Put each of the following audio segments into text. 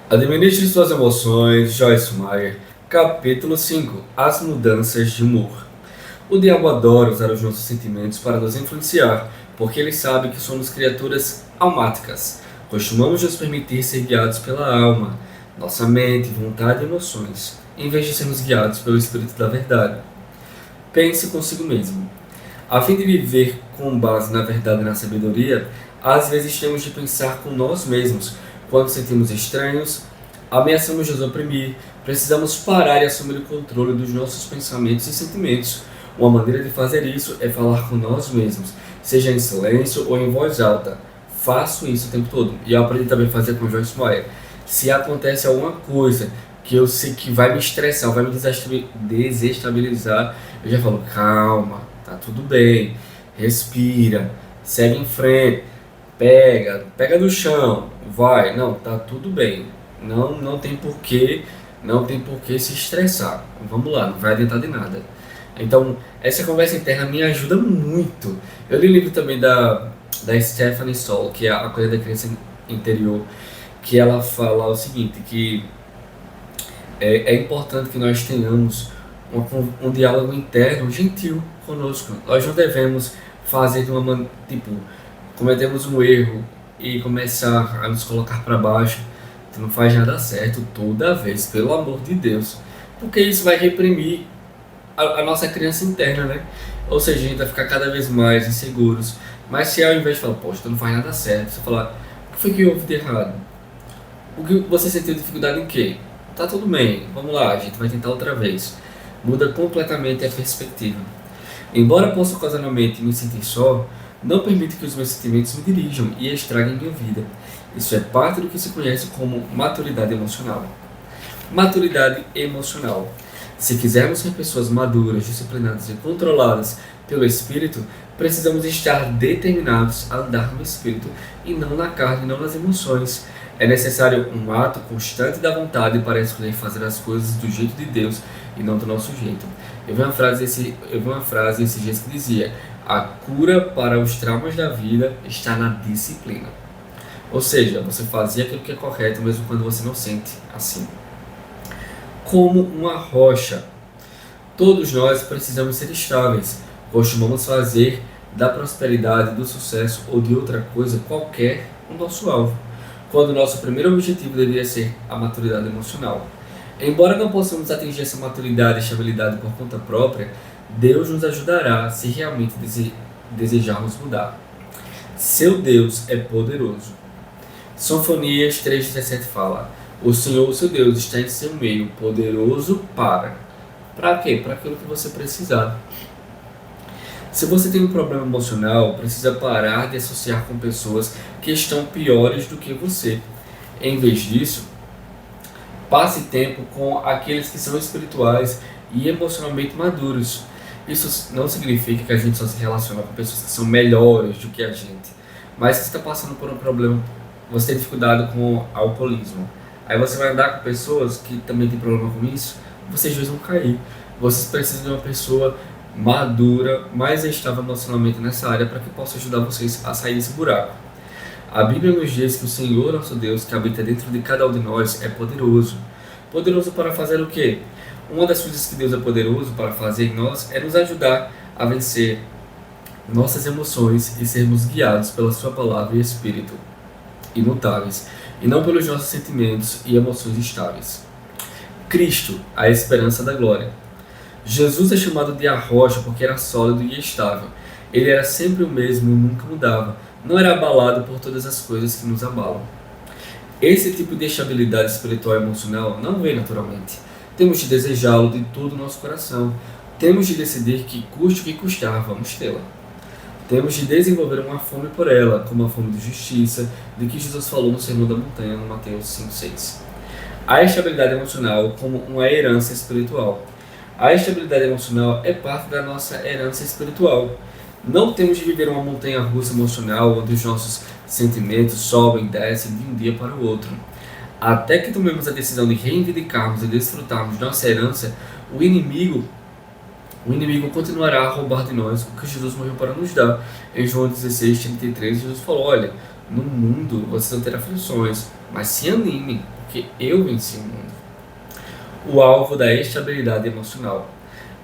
Administre suas emoções, Joyce Meyer. Capítulo 5. As mudanças de humor. O diabo adora usar os nossos sentimentos para nos influenciar, porque ele sabe que somos criaturas almáticas. Costumamos nos permitir ser guiados pela alma, nossa mente, vontade e emoções, em vez de sermos guiados pelo Espírito da Verdade. Pense consigo mesmo. A fim de viver com base na verdade e na sabedoria, às vezes temos de pensar com nós mesmos. Quando sentimos estranhos, ameaçamos nos oprimir, precisamos parar e assumir o controle dos nossos pensamentos e sentimentos. Uma maneira de fazer isso é falar com nós mesmos, seja em silêncio ou em voz alta. Faço isso o tempo todo. E eu aprendi também a fazer com Joyce Meyer. Se acontece alguma coisa que eu sei que vai me estressar, vai me desestabilizar, eu já falo, calma, tá tudo bem, respira, segue em frente, pega do chão, vai, não, tá tudo bem, não tem porquê, não tem porquê se estressar, vamos lá, não vai adiantar de nada. Então, essa conversa interna me ajuda muito. Eu li o livro também da Stephanie Soll, que é a Coisa da Criança Interior, que ela fala o seguinte, que é importante que nós tenhamos um diálogo interno gentil conosco. Nós não devemos fazer de uma maneira, tipo, cometemos um erro e começar a nos colocar para baixo. Tu não faz nada certo toda vez, pelo amor de Deus. Porque isso vai reprimir a nossa criança interna, né? Ou seja, a gente vai ficar cada vez mais inseguros. Mas se ao invés de falar, poxa, tu não faz nada certo, você falar, o que foi que houve de errado? O que você sentiu dificuldade em quê? Tá tudo bem, vamos lá, a gente vai tentar outra vez. Muda completamente a perspectiva. Embora possa ocasionalmente me sentir só, não permito que os meus sentimentos me dirijam e estraguem minha vida. Isso é parte do que se conhece como maturidade emocional. Maturidade emocional. Se quisermos ser pessoas maduras, disciplinadas e controladas pelo Espírito, precisamos estar determinados a andar no Espírito e não na carne, não nas emoções. É necessário um ato constante da vontade para escolher fazer as coisas do jeito de Deus e não do nosso jeito. Eu vi uma frase esses dias que dizia: a cura para os traumas da vida está na disciplina. Ou seja, você fazer aquilo que é correto mesmo quando você não sente assim. Como uma rocha. Todos nós precisamos ser estáveis. Costumamos fazer da prosperidade, do sucesso ou de outra coisa qualquer o nosso alvo, quando o nosso primeiro objetivo deveria ser a maturidade emocional. Embora não possamos atingir essa maturidade e estabilidade por conta própria, Deus nos ajudará se realmente desejarmos mudar. Seu Deus é poderoso. Sofonias 3,17 fala: o Senhor, seu Deus, está em seu meio, poderoso para... Para quê? Para aquilo que você precisar. Se você tem um problema emocional, precisa parar de associar com pessoas que estão piores do que você. Em vez disso, passe tempo com aqueles que são espirituais e emocionalmente maduros. Isso não significa que a gente só se relaciona com pessoas que são melhores do que a gente. Mas se você está passando por um problema, você tem dificuldade com alcoolismo. Aí você vai andar com pessoas que também têm problema com isso, vocês dois vão cair. Vocês precisam de uma pessoa madura, mais estável emocionalmente nessa área para que possa ajudar vocês a sair desse buraco. A Bíblia nos diz que o Senhor, nosso Deus, que habita dentro de cada um de nós, é poderoso. Poderoso para fazer o quê? Uma das coisas que Deus é poderoso para fazer em nós é nos ajudar a vencer nossas emoções e sermos guiados pela sua palavra e Espírito imutáveis, e não pelos nossos sentimentos e emoções estáveis. Cristo, a esperança da glória. Jesus é chamado de a rocha porque era sólido e estável. Ele era sempre o mesmo e nunca mudava. Não era abalado por todas as coisas que nos abalam. Esse tipo de estabilidade espiritual e emocional não vem naturalmente. Temos de desejá-lo de todo o nosso coração. Temos de decidir que custe o que custar, vamos tê-la. Temos de desenvolver uma fome por ela, como a fome de justiça, de que Jesus falou no Sermão da Montanha, no Mateus 5,6. A estabilidade emocional como uma herança espiritual. A estabilidade emocional é parte da nossa herança espiritual. Não temos de viver uma montanha-russa emocional onde os nossos sentimentos sobem e descem de um dia para o outro. Até que tomemos a decisão de reivindicarmos e desfrutarmos nossa herança, o inimigo continuará a roubar de nós o que Jesus morreu para nos dar. Em João 16:33, Jesus falou: olha, no mundo vocês vão ter aflições, mas se animem, porque eu venci o mundo. O alvo da estabilidade emocional.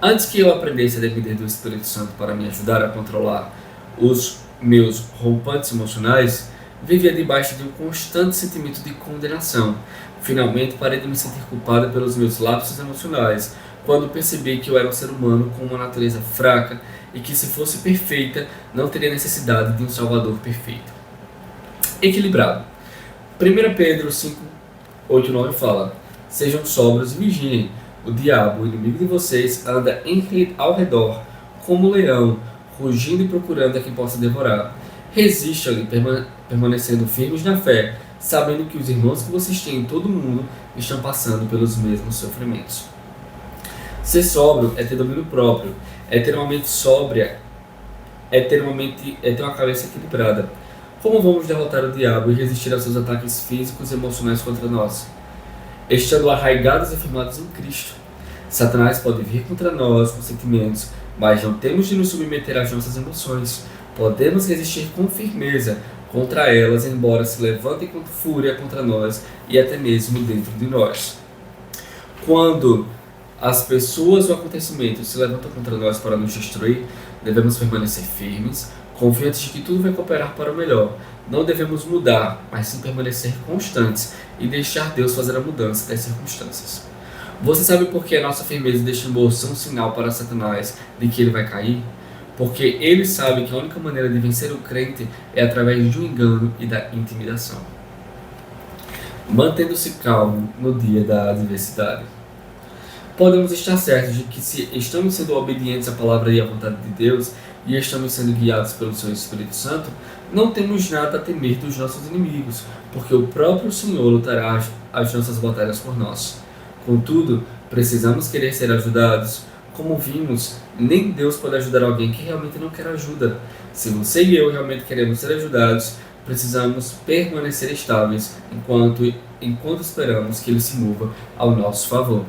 Antes que eu aprendesse a depender do Espírito Santo para me ajudar a controlar os meus rompantes emocionais, vivia debaixo de um constante sentimento de condenação. Finalmente parei de me sentir culpada pelos meus lapsos emocionais, quando percebi que eu era um ser humano com uma natureza fraca e que, se fosse perfeita, não teria necessidade de um Salvador perfeito. Equilibrado. 1 Pedro 5, 8 e 9 fala: sejam sóbrios e vigiem. O diabo, o inimigo de vocês, anda ao redor como um leão, rugindo e procurando a quem possa devorar. Resistam-lhe, permanecendo firmes na fé, sabendo que os irmãos que vocês têm em todo o mundo estão passando pelos mesmos sofrimentos. Ser sóbrio é ter domínio próprio, é ter uma mente sóbria, é ter uma cabeça equilibrada. Como vamos derrotar o diabo e resistir aos seus ataques físicos e emocionais contra nós? Estando arraigados e firmados em Cristo. Satanás pode vir contra nós com sentimentos, mas não temos de nos submeter às nossas emoções. Podemos resistir com firmeza contra elas, embora se levantem com fúria contra nós e até mesmo dentro de nós. Quando as pessoas ou acontecimentos se levantam contra nós para nos destruir, devemos permanecer firmes, confiantes de que tudo vai cooperar para o melhor. Não devemos mudar, mas sim permanecer constantes e deixar Deus fazer a mudança das circunstâncias. Você sabe por que a nossa firmeza deixa ser um sinal para Satanás de que ele vai cair? Porque ele sabe que a única maneira de vencer o crente é através do engano e da intimidação. Mantendo-se calmo no dia da adversidade. Podemos estar certos de que, se estamos sendo obedientes à palavra e à vontade de Deus, e estamos sendo guiados pelo seu Espírito Santo, não temos nada a temer dos nossos inimigos, porque o próprio Senhor lutará as nossas batalhas por nós. Contudo, precisamos querer ser ajudados. Como vimos, nem Deus pode ajudar alguém que realmente não quer ajuda. Se você e eu realmente queremos ser ajudados, precisamos permanecer estáveis enquanto esperamos que Ele se mova ao nosso favor.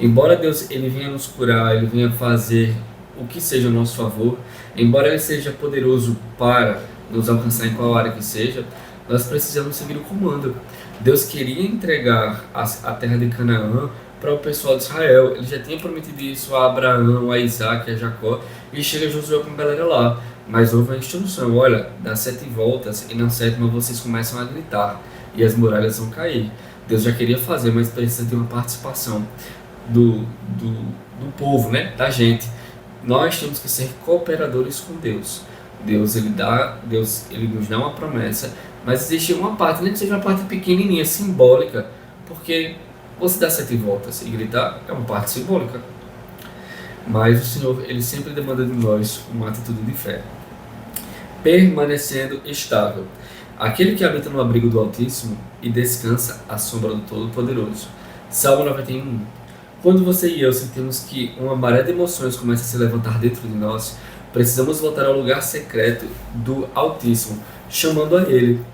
Embora Deus ele venha nos curar, Ele venha fazer o que seja ao nosso favor, embora Ele seja poderoso para nos alcançar em qual área que seja, nós precisamos seguir o comando. Deus queria entregar a terra de Canaã para o pessoal de Israel. Ele já tinha prometido isso a Abraão, a Isaac, a Jacó, e chega Josué com a galera lá. Mas houve a instrução: olha, dá 7 voltas e na 7ª vocês começam a gritar e as muralhas vão cair. Deus já queria fazer, mas precisa de uma participação do povo, né? Da gente. Nós temos que ser cooperadores com Deus. Deus ele nos dá uma promessa, mas existe uma parte, nem que seja uma parte pequenininha, simbólica, porque você dá 7 voltas e gritar é uma parte simbólica. Mas o Senhor, Ele sempre demanda de nós uma atitude de fé. Permanecendo estável. Aquele que habita no abrigo do Altíssimo e descansa à sombra do Todo-Poderoso. Salmo 91. Quando você e eu sentimos que uma maré de emoções começa a se levantar dentro de nós, precisamos voltar ao lugar secreto do Altíssimo, chamando a Ele.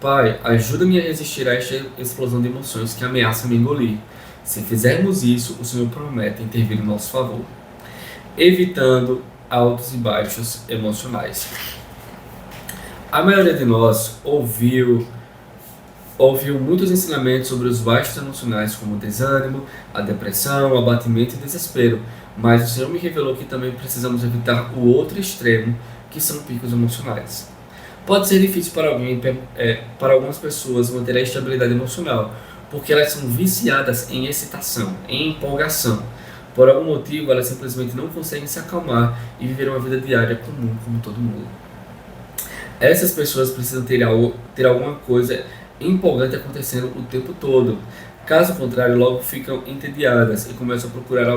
Pai, ajuda-me a resistir a esta explosão de emoções que ameaça me engolir. Se fizermos isso, o Senhor promete intervir em nosso favor, evitando altos e baixos emocionais. A maioria de nós ouviu muitos ensinamentos sobre os baixos emocionais, como o desânimo, a depressão, o abatimento e o desespero, mas o Senhor me revelou que também precisamos evitar o outro extremo, que são picos emocionais. Pode ser difícil para algumas pessoas manter a estabilidade emocional, porque elas são viciadas em excitação, em empolgação. Por algum motivo, elas simplesmente não conseguem se acalmar e viver uma vida diária comum como todo mundo. Essas pessoas precisam ter alguma coisa empolgante acontecendo o tempo todo. Caso contrário, logo ficam entediadas e começam a procurar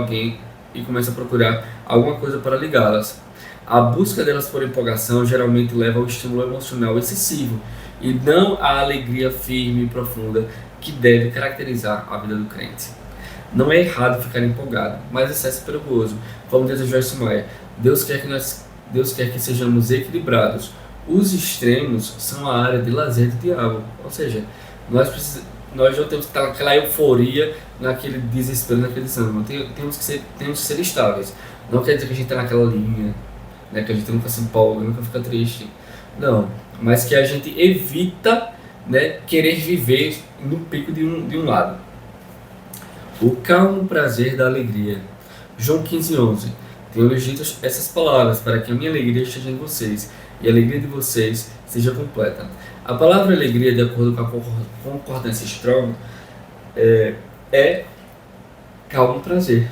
alguma coisa para ligá-las. A busca delas por empolgação geralmente leva ao estímulo emocional excessivo e não à alegria firme e profunda que deve caracterizar a vida do crente. Não é errado ficar empolgado, mas excesso é perigoso. Como diz Joyce Meyer, Deus quer que sejamos equilibrados. Os extremos são a área de lazer do diabo, ou seja, nós não temos que estar naquela euforia, naquele desespero, naquele desânimo. Temos que ser estáveis. Não quer dizer que a gente está naquela linha, né, que a gente nunca se empolga, nunca fica triste. Não, mas que a gente evita né, querer viver no pico de um lado. O calmo prazer da alegria. João 15:11. Tenho-lhes dito essas palavras para que a minha alegria esteja em vocês e a alegria de vocês seja completa. A palavra alegria, de acordo com a concordância Strong, é calmo prazer.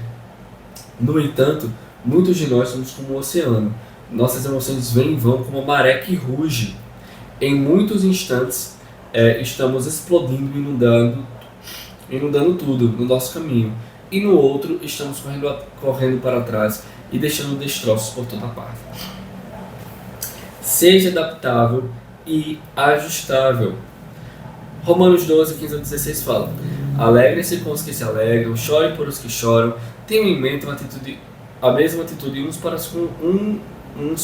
No entanto, muitos de nós somos como um oceano. Nossas emoções vêm e vão como uma maré que ruge. Em muitos instantes, estamos explodindo, inundando tudo no nosso caminho. E no outro, estamos correndo para trás e deixando destroços por toda parte. Seja adaptável e ajustável. Romanos 12:15-16 fala: Alegrem-se com os que se alegram, chorem por os que choram, tenham em mente a mesma atitude uns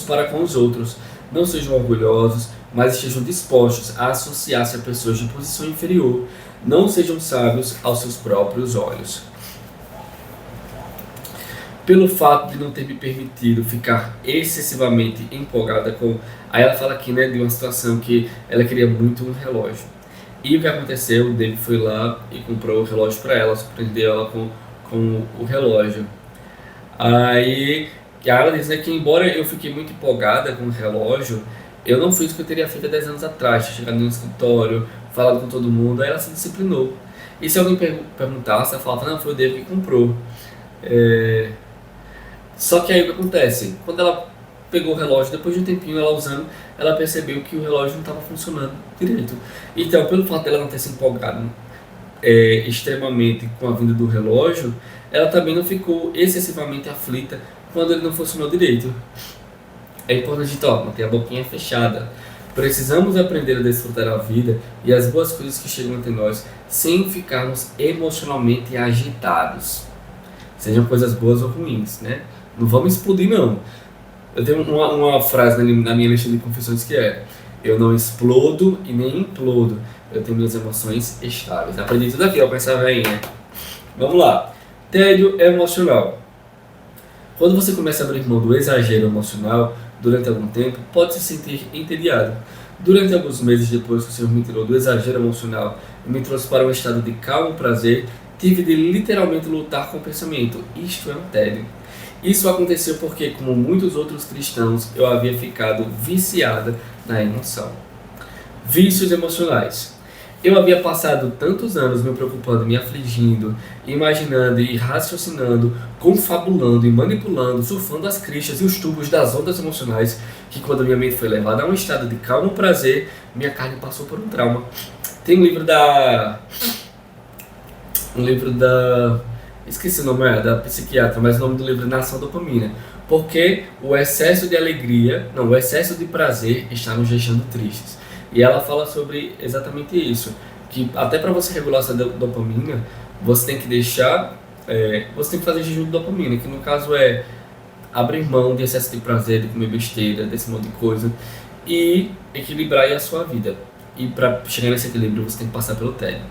para com os outros. Não sejam orgulhosos, mas estejam dispostos a associar-se a pessoas de posição inferior. Não sejam sábios aos seus próprios olhos. Pelo fato de não ter me permitido ficar excessivamente empolgada com... Aí ela fala aqui, né, de uma situação que ela queria muito um relógio. E o que aconteceu? O David foi lá e comprou o relógio para ela, surpreendeu ela com o relógio. Aí ela diz, né, que embora eu fiquei muito empolgada com o relógio, eu não fiz o que eu teria feito há 10 anos atrás, chegado no escritório, falado com todo mundo, aí ela se disciplinou. E se alguém perguntasse, ela falava, não, foi o David que comprou. Só que aí o que acontece? Quando ela pegou o relógio, depois de um tempinho ela usando, ela percebeu que o relógio não estava funcionando direito. Então, pelo fato dela não ter se empolgado extremamente com a vinda do relógio, ela também não ficou excessivamente aflita quando ele não funcionou direito. É importante manter a boquinha fechada. Precisamos aprender a desfrutar a vida e as boas coisas que chegam até nós sem ficarmos emocionalmente agitados. Sejam coisas boas ou ruins, né? Não vamos explodir, não. Eu tenho uma frase na minha lista de confissões que é: eu não explodo e nem implodo. Eu tenho minhas emoções estáveis. Aprendi tudo aqui, ó, com essa velhinha. Vamos lá. Tédio emocional. Quando você começa a abrir mão do exagero emocional durante algum tempo, pode se sentir entediado. Durante alguns meses depois que o Senhor me tirou do exagero emocional e me trouxe para um estado de calmo prazer, tive de literalmente lutar com o pensamento: isto é um tédio. Isso aconteceu porque, como muitos outros cristãos, eu havia ficado viciada na emoção. Vícios emocionais. Eu havia passado tantos anos me preocupando, me afligindo, imaginando e raciocinando, confabulando e manipulando, surfando as crishas e os tubos das ondas emocionais, que quando minha mente foi levada a um estado de calmo prazer, minha carne passou por um trauma. Tem um livro da... esqueci o nome, da psiquiatra, mas o nome do livro é Nação Dopamina. Porque o excesso de prazer está nos deixando tristes. E ela fala sobre exatamente isso, que até para você regular essa dopamina, você tem que você tem que fazer jejum de dopamina, que no caso é abrir mão de excesso de prazer, de comer besteira, desse monte de coisa, e equilibrar aí a sua vida. E para chegar nesse equilíbrio, você tem que passar pelo tédio.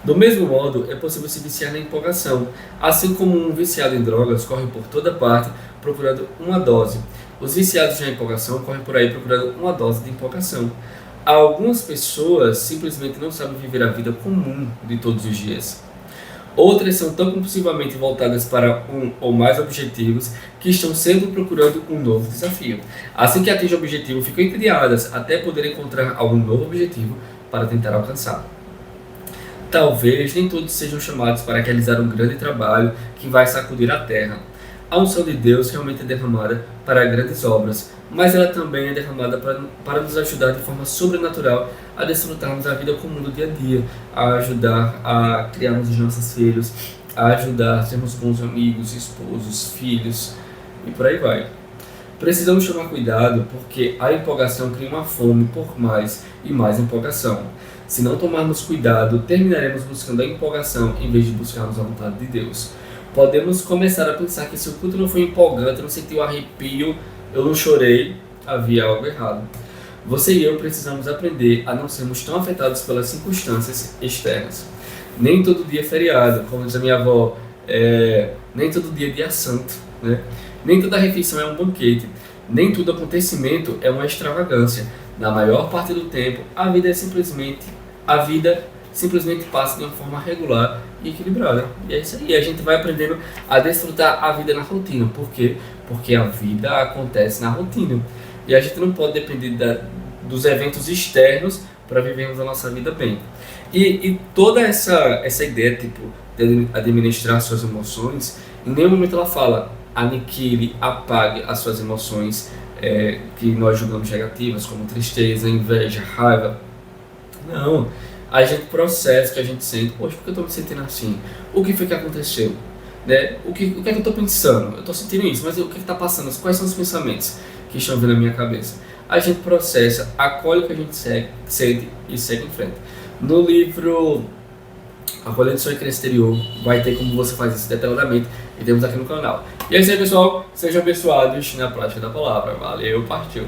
Do mesmo modo, é possível se viciar na empolgação, assim como um viciado em drogas corre por toda parte procurando uma dose. Os viciados na empolgação correm por aí procurando uma dose de empolgação. Algumas pessoas simplesmente não sabem viver a vida comum de todos os dias. Outras são tão compulsivamente voltadas para um ou mais objetivos que estão sempre procurando um novo desafio. Assim que atingem o objetivo, ficam entediadas até poder encontrar algum novo objetivo para tentar alcançar. Talvez nem todos sejam chamados para realizar um grande trabalho que vai sacudir a terra. A unção de Deus realmente é derramada para grandes obras, mas ela também é derramada para nos ajudar de forma sobrenatural a desfrutarmos a vida comum do dia a dia, a ajudar a criarmos os nossos filhos, a ajudar a sermos bons amigos, esposos, filhos e por aí vai. Precisamos tomar cuidado porque a empolgação cria uma fome por mais e mais empolgação. Se não tomarmos cuidado, terminaremos buscando a empolgação em vez de buscarmos a vontade de Deus. Podemos começar a pensar que se o culto não foi empolgante, eu não senti o arrepio, eu não chorei, havia algo errado. Você e eu precisamos aprender a não sermos tão afetados pelas circunstâncias externas. Nem todo dia é feriado, como diz a minha avó, nem todo dia é dia santo, né? Nem toda refeição é um banquete, nem todo acontecimento é uma extravagância. Na maior parte do tempo, a vida simplesmente passa de uma forma regular e equilibrada. E é isso aí, a gente vai aprendendo a desfrutar a vida na rotina. Por quê? Porque a vida acontece na rotina. E a gente não pode depender dos eventos externos para vivermos a nossa vida bem. E toda essa ideia tipo, de administrar suas emoções, em nenhum momento ela fala aniquile, apague as suas emoções que nós julgamos negativas, como tristeza, inveja, raiva. Não, a gente processa o que a gente sente. Poxa, por que eu estou me sentindo assim? O que foi que aconteceu? Né? O que é que eu estou pensando? Eu estou sentindo isso, mas o que está passando? Quais são os pensamentos que estão vindo na minha cabeça? A gente processa, acolhe o que a gente sente e segue em frente. No livro Acolhendo Seu Exterior vai ter como você faz isso detalhadamente e temos aqui no canal. E é isso aí, pessoal. Sejam abençoados na prática da palavra. Valeu, partiu!